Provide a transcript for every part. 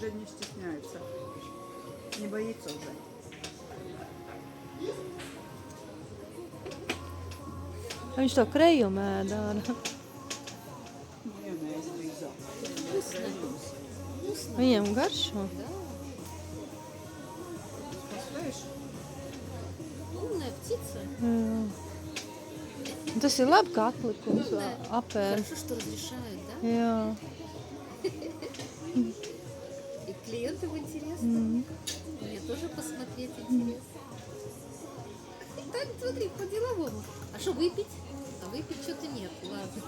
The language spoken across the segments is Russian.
уже не стесняется. Не боится уже. Viņš to krejumu ēda ārā. Майонез лизал. Viņam garšo. Поставишь? Умная птица. Jā. Tas ir labi, ka atlikums Умная. apēd. Хорошо, что разрешают, да? Jā. И клиентам интересно. Мне тоже посмотреть интересно. Так, смотри, по-деловому. А что, выпить? А выпить что-то нет, ладно.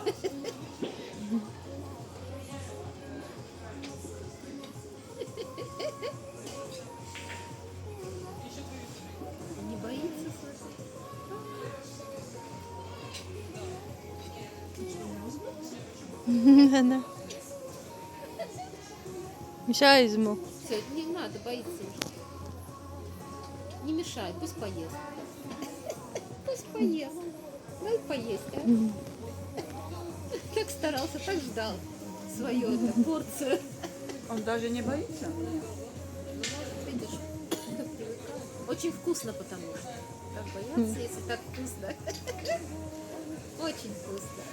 Не боится, слушай. Ne. Viņš aizmuka. Все, не надо, боится уже. Не мешай, пусть поест. Пусть поест. Дай поесть, а? Так старался, так ждал свою эту порцию. Он даже не боится? Ну, может, видишь, привыкает. Очень вкусно, потому что. Как бояться, если так вкусно. Очень вкусно.